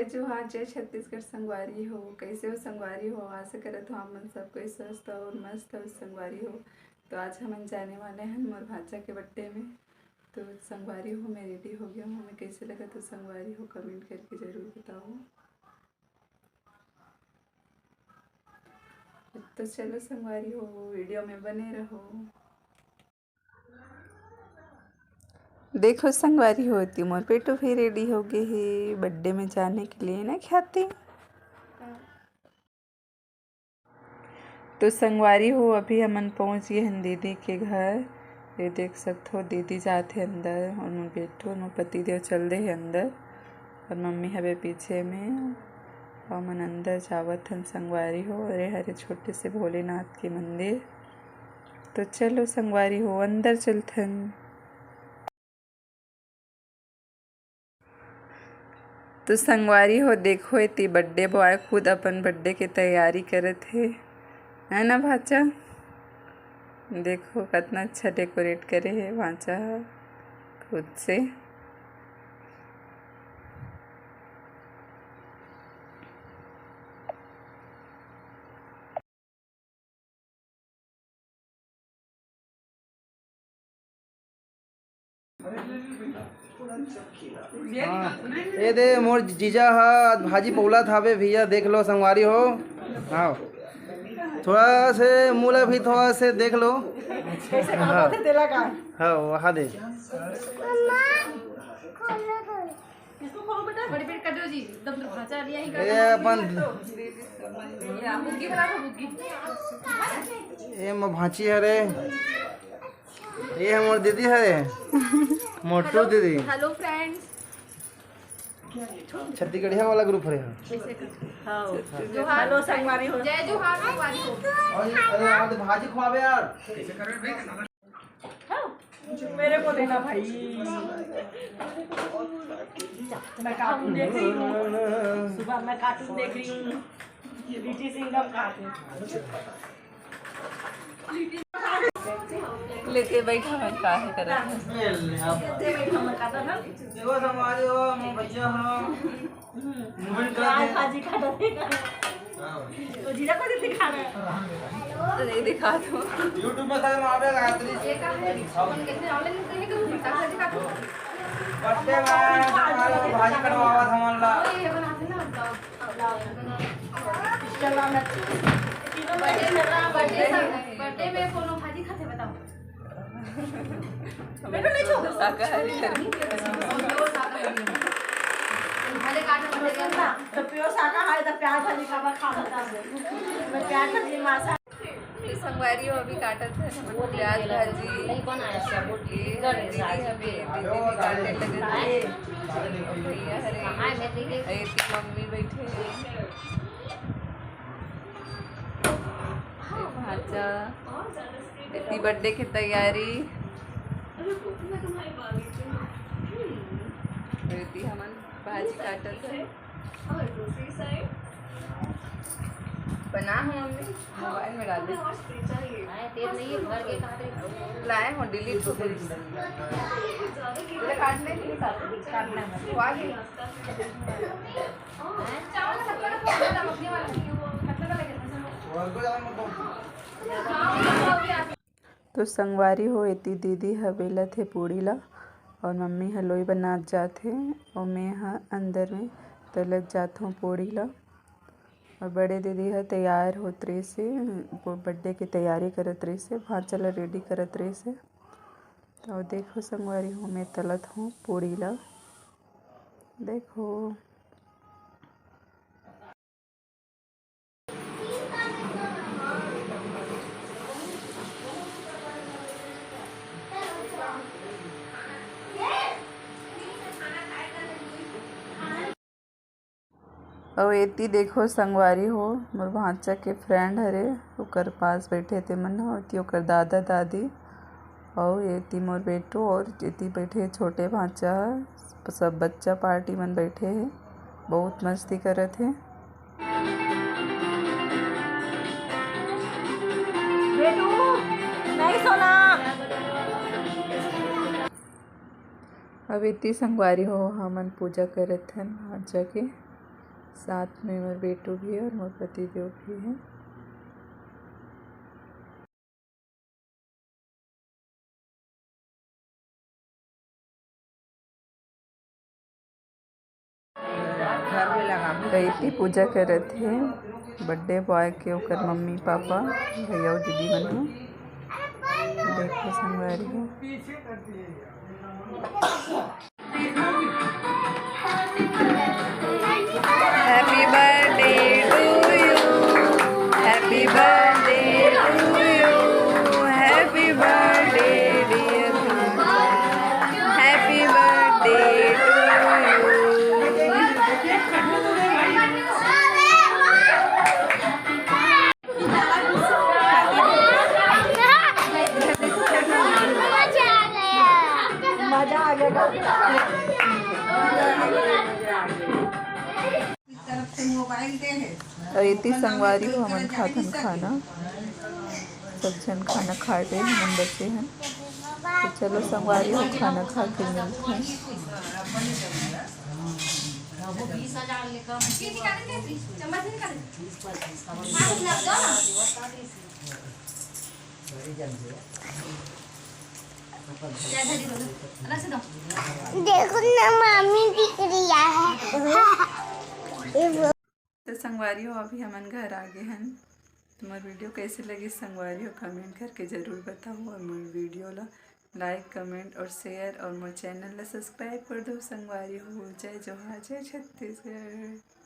जोहार, जय छत्तीसगढ़ संगवारी हो। कैसे हो संगवारी हो? आशा करत हो हम सब कोई स्वस्थ और मस्त हो संगवारी हो। तो आज हम जाने वाले हैं मोर भांजा के बर्थडे में। तो संगवारी हो मैं रेडी हो गया हूँ। हमें कैसे लगा तो संगवारी हो कमेंट करके ज़रूर बताओ। तो चलो संगवारी हो वीडियो में बने रहो। देखो संगवारी होती मोर पेटो भी रेडी हो गए है बर्थडे में जाने के लिए ना खाते। तो संगवारी हो अभी हमन पहुँच गए हैं दीदी के घर। ये देख सकते हो दीदी जाते अंदर और मैं बैठो मैं पति देव चल दे है अंदर और मम्मी हवे पीछे में और मन अंदर जावत हन संगवारी हो। अरे हरे छोटे से भोलेनाथ के मंदिर। तो चलो संगवारी हो अंदर चलथन। तो संगवारी हो देखो इतनी बर्थडे बॉय खुद अपन बर्थडे की तैयारी करत है ना भाचा। देखो कितना अच्छा डेकोरेट करे है भाचा खुद से। ये दे मोर जीजा हा भाजी पौला थावे भैया देख लो संगवारी हो। हाँ थोड़ा से मूला भी थोड़ा से देख लो। हाँ हाँ वहाँ दे ये अपन ये मोर भांची हरे ये है मोर दीदी हरे मोटू दीदी। Hello friends. छत्तीसगढ़िया वाला ग्रुप है। हेलो संगवारी हो। जय जोहार संगवारी हो। अरे आज भाजी खवाबे यार। मेरे को देना भाई। मैं कार्टून देख रही हूँ। सुबह मैं कार्टून देख रही हूँ। लिटी सिंगम खाते लेके बैठा मैं काहे करत देखो संगवारी हो मोर भैया हो मूवमेंट कर भाजी खाता तो जीरा को देती खाना तो नहीं दिखा दो YouTube में सब मारे गायत्री ये का है अपन कैसे ऑनलाइन कहीं करूँ भाजी का बर्थडे में भाजी कटवावा हमला ये बनाते ना चला मैं बर्थडे में कोनो भाजी खाते बताओ। मेरे नहीं छोड़ शाकाहारी भले काटो बर्थडे ना तो प्योर शाकाहारी तो प्याज भाजी का खा लेता है। मैं प्याज भाजी मासा तो संगवारी हो अभी काटत है प्याज भाजी नहीं बनाया सब दीदी अभी दीदी काटने लगे भैया हरे मम्मी बैठे भाजा इतनी बर्थडे की तैयारी हमन भाजी काटत है बना हूँ मम्मी मोबाइल में डाल लाए हो डिलीट हो गई काटने के लिए काटना तो संगवारी हो इतनी दीदी हवेला थे पूड़ी ला और मम्मी हलवाई बनात जाते और मैं यहाँ अंदर में तलत जात हूँ पूड़ी ला और बड़े दीदी है तैयार होत रही से वो बर्थडे की तैयारी करत रही से भांचा ला रेडी करत रही से। तो देखो संगवारी हूँ मैं तलत हूँ पूड़ी ला देखो। और एती देखो संगवारी हो मोर भांचा के फ्रेंड हरे ओकर पास बैठे थे मन होती ओकर दादा दादी और एती मोर बेटो और एती बैठे छोटे भांचा सब बच्चा पार्टी मन बैठे हैं बहुत मस्ती करत है। बेटू नहीं सोना। अब इतनी संगवारी हो हमन पूजा करत हन भांचा के साथ में मोर बेटू भी है और मोर पति देव भी है। कईती पूजा करे थे बर्थडे बॉय के ओकर मम्मी पापा भैया और दीदी मन ह। देखो संगवारी हो happy birthday to you, happy birthday to you, happy birthday dear, happy birthday to you. मजा आ गया। और इतनी संगवारी हो हमन खाथन खाना, सब जन खाना खा रहे हमन बचे हैं। तो चलो संगवारी हो खाना खा के मिलते हैं। देखो ना मामी दिख रही है। तो संगवारी हो अभी हमन घर आ गए हैं। तुम्हारी वीडियो कैसे लगी संगवारी हो कमेंट करके ज़रूर बताओ, और मोर वीडियो ला लाइक कमेंट और शेयर और मोर चैनल ला सब्सक्राइब कर दो। संगवारी हो जय जोहार, जय छत्तीसगढ़।